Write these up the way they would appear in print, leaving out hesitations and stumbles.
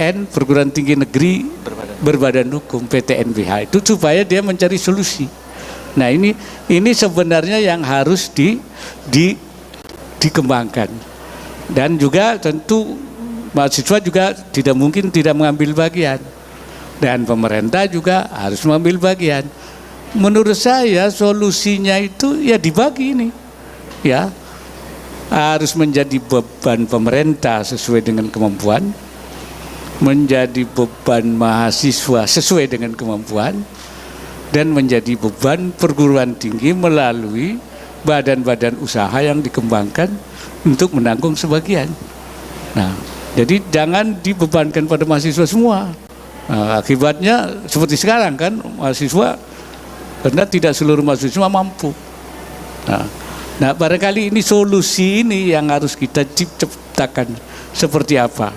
PTN, perguruan tinggi negeri berbadan hukum, PTNBH, itu supaya dia mencari solusi. Nah ini sebenarnya yang harus dikembangkan. Dan juga tentu mahasiswa juga tidak mungkin tidak mengambil bagian, dan pemerintah juga harus mengambil bagian. Menurut saya solusinya itu ya dibagi ini, ya harus menjadi beban pemerintah sesuai dengan kemampuan, menjadi beban mahasiswa sesuai dengan kemampuan, dan menjadi beban perguruan tinggi melalui badan-badan usaha yang dikembangkan untuk menanggung sebagian. Nah, jadi jangan dibebankan pada mahasiswa semua. Nah, akibatnya seperti sekarang kan, mahasiswa, karena tidak seluruh mahasiswa mampu. Nah, barangkali ini solusi ini yang harus kita ciptakan seperti apa.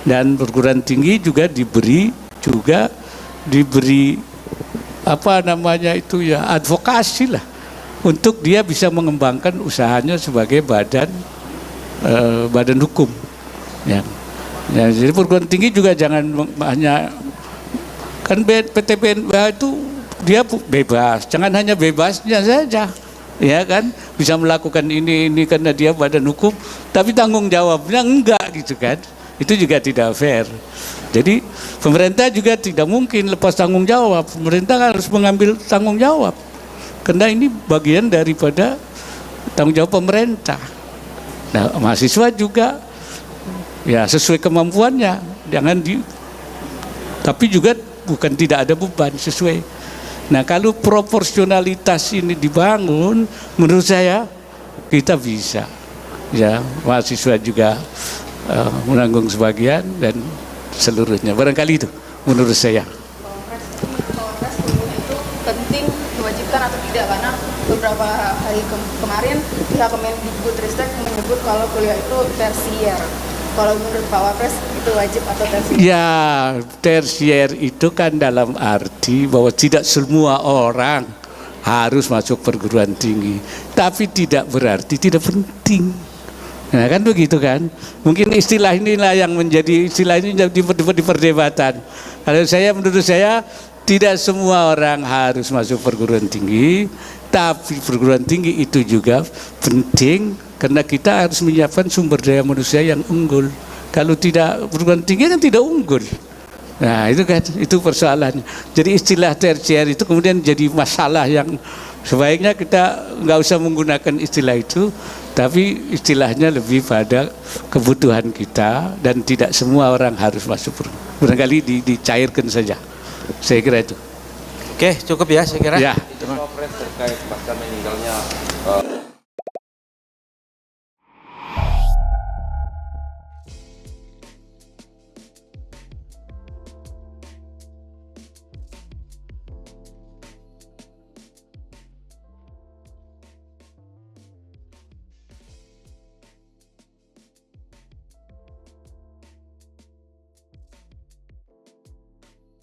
Dan perguruan tinggi juga diberi apa namanya itu ya, advokasi lah, untuk dia bisa mengembangkan usahanya sebagai badan hukum. Ya, jadi perguruan tinggi juga jangan hanya kan PTBNBH itu dia bebas, jangan hanya bebasnya saja, ya kan, bisa melakukan ini karena dia badan hukum, tapi tanggung jawabnya enggak gitu kan, itu juga tidak fair. Jadi pemerintah juga tidak mungkin lepas tanggung jawab, pemerintah harus mengambil tanggung jawab, karena ini bagian daripada tanggung jawab pemerintah. Nah, mahasiswa juga ya sesuai kemampuannya, tapi juga bukan tidak ada beban, sesuai. Nah, kalau proporsionalitas ini dibangun, menurut saya kita bisa, ya, mahasiswa juga menanggung sebagian dan seluruhnya. Barangkali itu menurut saya. Pawapres itu penting, diwajibkan atau tidak, karena beberapa hari kemarin pihak Kemendikbudristek menyebut kalau kuliah itu tersier. Kalau menurut Pak Wapres itu wajib atau tersier? Ya, tersier itu kan dalam arti bahwa tidak semua orang harus masuk perguruan tinggi, tapi tidak berarti tidak penting. Nah, kan begitu kan? Mungkin istilah inilah yang menjadi istilah ini di perdebatan. Menurut saya tidak semua orang harus masuk perguruan tinggi, tapi perguruan tinggi itu juga penting karena kita harus menyiapkan sumber daya manusia yang unggul. Kalau tidak, perguruan tinggi kan tidak unggul. Nah, itu kan, itu persoalannya. Jadi istilah tersier itu kemudian jadi masalah yang sebaiknya kita nggak usah menggunakan istilah itu, tapi istilahnya lebih pada kebutuhan kita, dan tidak semua orang harus masuk. Barangkali dicairkan saja. Saya kira itu. Oke, cukup ya saya kira. Ya. Terkait pasca meninggalnya